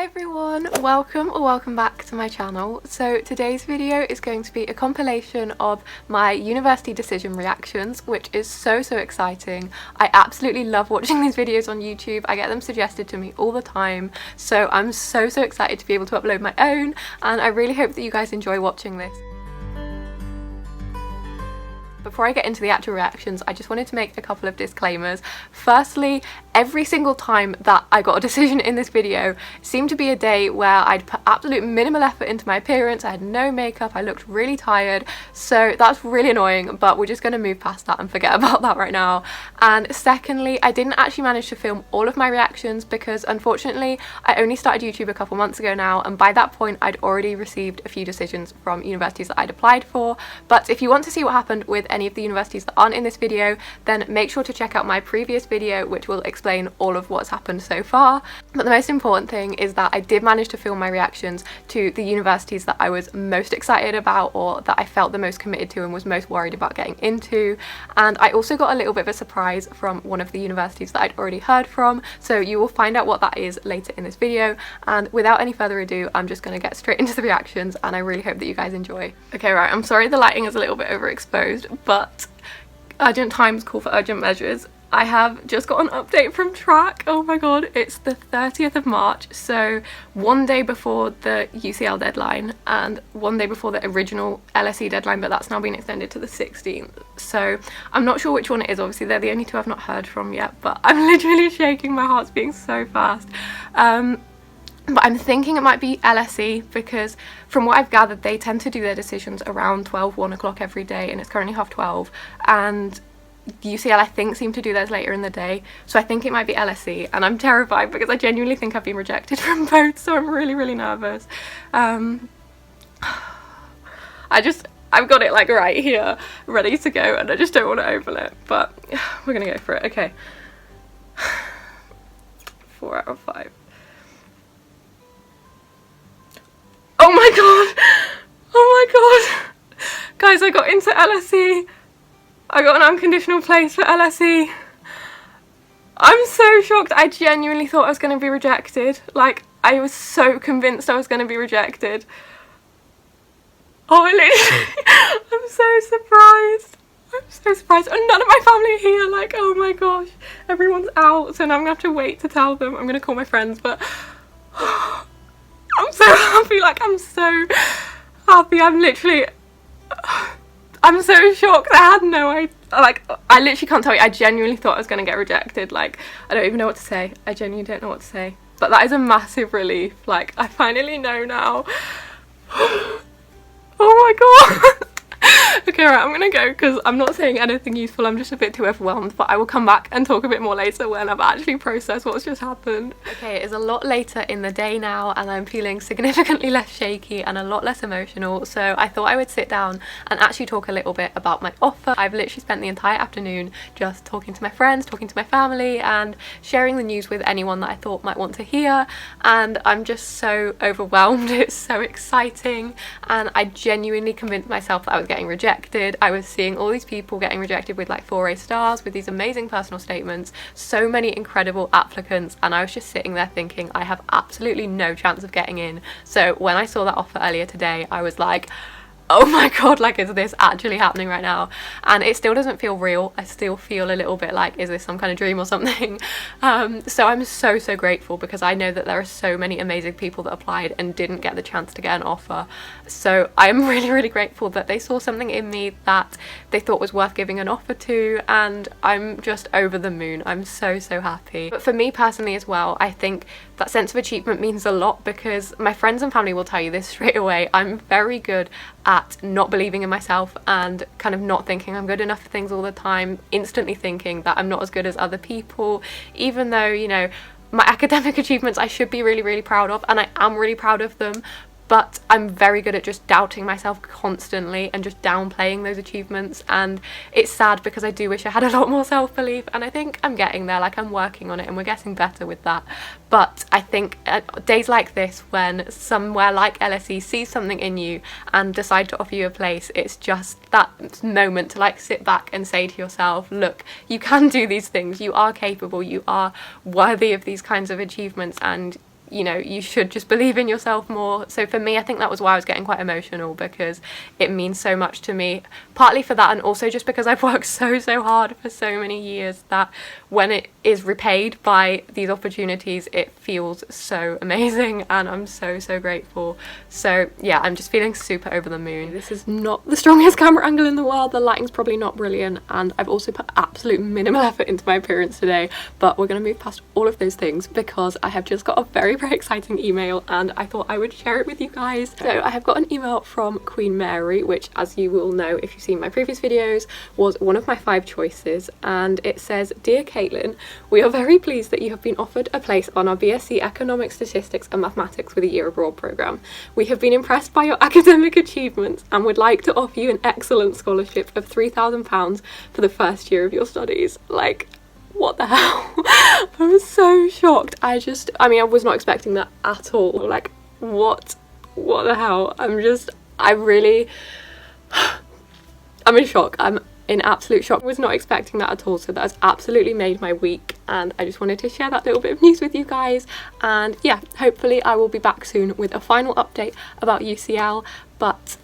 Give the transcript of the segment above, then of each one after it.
Hi everyone, welcome back to my channel. So today's video is going to be a compilation of my university decision reactions, which is so exciting. I absolutely love watching these videos on YouTube. I get them suggested to me all the time, so I'm so excited to be able to upload my own, and I really hope that you guys enjoy watching this. Before I get into the actual reactions, I just wanted to make a couple of disclaimers. Firstly, every single time that I got a decision in this video seemed to be a day where I'd put absolute minimal effort into my appearance. I had no makeup, I looked really tired, so that's really annoying, but we're just going to move past that and forget about that right now. And secondly, I didn't actually manage to film all of my reactions because unfortunately I only started YouTube a couple months ago now, and by that point I'd already received a few decisions from universities that I'd applied for. But if you want to see what happened with any of the universities that aren't in this video, then make sure to check out my previous video, which will explain all of what's happened so far. But the most important thing is that I did manage to film my reactions to the universities that I was most excited about, or that I felt the most committed to and was most worried about getting into. And I also got a little bit of a surprise from one of the universities that I'd already heard from, so you will find out what that is later in this video. And without any further ado, I'm just going to get straight into the reactions, and I really hope that you guys enjoy. Okay, right, I'm sorry the lighting is a little bit overexposed, but urgent times call for urgent measures. I have just got an update from track. Oh my god, it's the 30th of March, so one day before the UCL deadline and one day before the original LSE deadline, but that's now been extended to the 16th. So I'm not sure which one it is. Obviously they're the only two I've not heard from yet, but I'm literally shaking. My heart's beating so fast. But I'm thinking it might be LSE because from what I've gathered they tend to do their decisions around 1 o'clock every day, and it's currently 12:30, and UCL I think seem to do theirs later in the day, so I think it might be LSE, and I'm terrified because I genuinely think I've been rejected from both, so I'm really nervous. I've got it like right here ready to go, and I just don't want to open it, but we're gonna go for it. Okay. 4 out of 5. Oh my god! Oh my god! Guys, I got into LSE. I got an unconditional place for LSE. I'm so shocked. I genuinely thought I was going to be rejected. Like, I was so convinced I was going to be rejected. Oh, I'm so surprised. I'm so surprised. And none of my family are here. Like, oh my gosh. Everyone's out, so now I'm going to have to wait to tell them. I'm going to call my friends, but I'm so happy. Like, I'm so happy. I'm so shocked. I had no idea. Like, I literally can't tell you. I genuinely thought I was going to get rejected. Like, I don't even know what to say. I genuinely don't know what to say. But that is a massive relief. Like, I finally know now. Oh my god. Okay, right, I'm gonna go because I'm not saying anything useful. I'm just a bit too overwhelmed, but I will come back and talk a bit more later when I've actually processed what's just happened. Okay, it is a lot later in the day now, and I'm feeling significantly less shaky and a lot less emotional, so I thought I would sit down and actually talk a little bit about my offer. I've literally spent the entire afternoon just talking to my friends, talking to my family, and sharing the news with anyone that I thought might want to hear, and I'm just so overwhelmed. It's so exciting, and I genuinely convinced myself that I was getting rejected. I was seeing all these people getting rejected with like 4A stars, with these amazing personal statements, so many incredible applicants, and I was just sitting there thinking I have absolutely no chance of getting in. So when I saw that offer earlier today, I was like, oh my god, like, is this actually happening right now? And it still doesn't feel real. I still feel a little bit like, is this some kind of dream or something? So I'm so grateful because I know that there are so many amazing people that applied and didn't get the chance to get an offer. So I'm really grateful that they saw something in me that they thought was worth giving an offer to, and I'm just over the moon. I'm so happy. But for me personally as well, I think that sense of achievement means a lot because my friends and family will tell you this straight away. I'm very good at not believing in myself and kind of not thinking I'm good enough for things all the time, instantly thinking that I'm not as good as other people, even though, you know, my academic achievements I should be really proud of, and I am really proud of them, but I'm very good at just doubting myself constantly and just downplaying those achievements, and it's sad because I do wish I had a lot more self-belief, and I think I'm getting there. Like, I'm working on it and we're getting better with that. But I think days like this, when somewhere like LSE sees something in you and decide to offer you a place, it's just that moment to like sit back and say to yourself, look, you can do these things, you are capable, you are worthy of these kinds of achievements, and you know, you should just believe in yourself more. So for me, I think that was why I was getting quite emotional, because it means so much to me, partly for that, and also just because I've worked so hard for so many years that when it is repaid by these opportunities, it feels so amazing, and I'm so grateful. So yeah, I'm just feeling super over the moon. This is not the strongest camera angle in the world, the lighting's probably not brilliant, and I've also put absolute minimal effort into my appearance today, but we're gonna move past all of those things because I have just got a very exciting email and I thought I would share it with you guys. So I have got an email from Queen Mary, which, as you will know if you've seen my previous videos, was one of my 5 choices, and it says, "Dear Caitlin, we are very pleased that you have been offered a place on our BSc Economics, Statistics and Mathematics with a year abroad programme. We have been impressed by your academic achievements and would like to offer you an excellent scholarship of £3,000 for the first year of your studies." Like, what the hell? I was so shocked. I mean, I was not expecting that at all. Like, what the hell? I'm in shock. I'm in absolute shock. I was not expecting that at all, so that has absolutely made my week, and I just wanted to share that little bit of news with you guys. And yeah, hopefully I will be back soon with a final update about UCL, but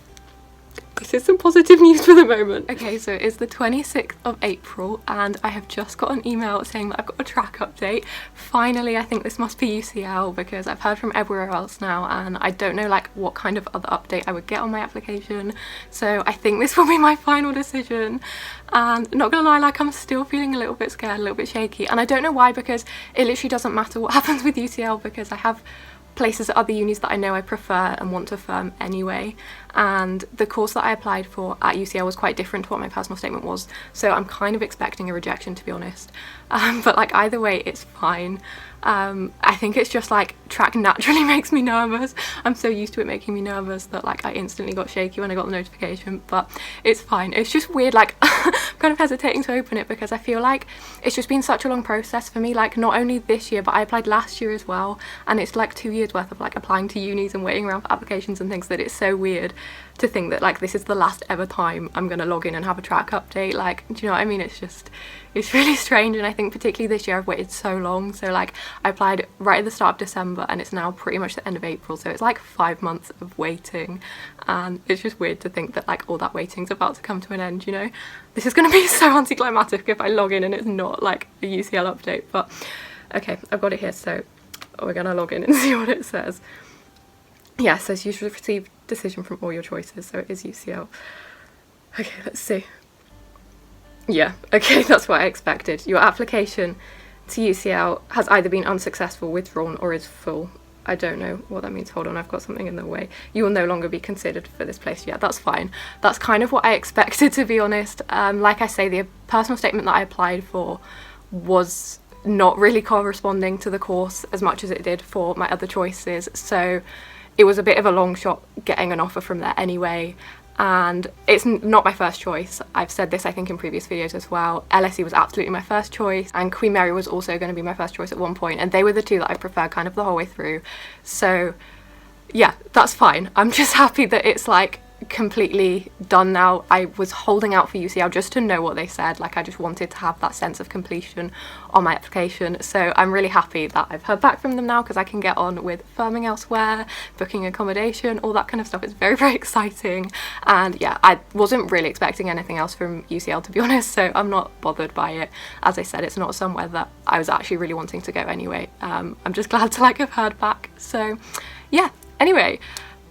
this is some positive news for the moment. Okay, so it's the 26th of April and I have just got an email saying that I've got a track update. Finally, I think this must be UCL because I've heard from everywhere else now and I don't know like what kind of other update I would get on my application. So I think this will be my final decision, and not gonna lie, like I'm still feeling a little bit scared, a little bit shaky, and I don't know why, because it literally doesn't matter what happens with UCL because I have places at other unis that I know I prefer and want to affirm anyway, and the course that I applied for at UCL was quite different to what my personal statement was, so I'm kind of expecting a rejection, to be honest, but like either way it's fine. I think it's just like track naturally makes me nervous. I'm so used to it making me nervous that like I instantly got shaky when I got the notification, but it's fine. It's just weird, like I'm kind of hesitating to open it because I feel like it's just been such a long process for me, like not only this year but I applied last year as well, and it's like 2 years worth of like applying to unis and waiting around for applications and things, that it's so weird to think that like this is the last ever time I'm gonna log in and have a track update. Like, do you know what I mean? It's really strange, and I think particularly this year I've waited so long. So like I applied right at the start of December and it's now pretty much the end of April, so it's like 5 months of waiting, and it's just weird to think that like all that waiting's about to come to an end, you know? This is gonna be so anticlimactic if I log in and it's not like a UCL update, but okay, I've got it here, so we're gonna log in and see what it says. Yeah, it says you should receive decision from all your choices, so it is UCL. Okay, let's see. Yeah, okay, that's what I expected. Your application to UCL has either been unsuccessful, withdrawn, or is full. I don't know what that means. Hold on, I've got something in the way. You will no longer be considered for this place. Yeah, that's fine. That's kind of what I expected, to be honest. Like I say, the personal statement that I applied for was not really corresponding to the course as much as it did for my other choices, so it was a bit of a long shot getting an offer from there anyway. And it's not my first choice. I've said this I think in previous videos as well. LSE was absolutely my first choice, and Queen Mary was also going to be my first choice at one point, and they were the two that I preferred kind of the whole way through. So yeah, that's fine. I'm just happy that it's like completely done now. I was holding out for UCL just to know what they said, like I just wanted to have that sense of completion on my application, so I'm really happy that I've heard back from them now because I can get on with firming elsewhere, booking accommodation, all that kind of stuff. It's very exciting, and yeah, I wasn't really expecting anything else from UCL, to be honest, so I'm not bothered by it. As I said, it's not somewhere that I was actually really wanting to go anyway. I'm just glad to like have heard back, so yeah. Anyway,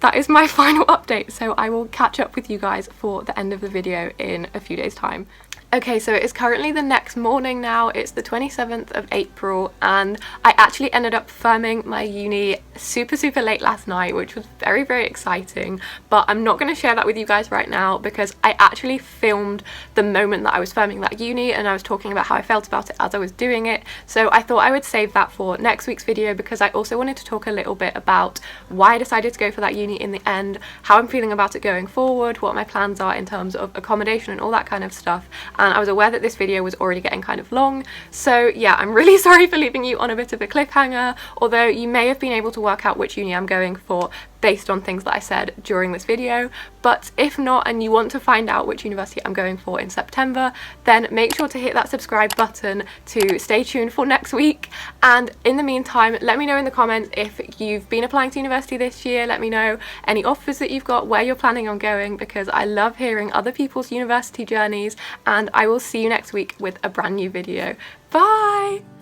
that is my final update, so I will catch up with you guys for the end of the video in a few days' time. Okay, so it's currently the next morning now. It's the 27th of April and I actually ended up firming my uni super late last night, which was very exciting, but I'm not going to share that with you guys right now because I actually filmed the moment that I was firming that uni and I was talking about how I felt about it as I was doing it, so I thought I would save that for next week's video because I also wanted to talk a little bit about why I decided to go for that uni in the end, how I'm feeling about it going forward, what my plans are in terms of accommodation and all that kind of stuff. And I was aware that this video was already getting kind of long, so yeah, I'm really sorry for leaving you on a bit of a cliffhanger, although you may have been able to work out which uni I'm going for based on things that I said during this video. But if not, and you want to find out which university I'm going for in September, then make sure to hit that subscribe button to stay tuned for next week. And in the meantime, let me know in the comments if you've been applying to university this year. Let me know any offers that you've got, where you're planning on going, because I love hearing other people's university journeys. And I will see you next week with a brand new video. Bye!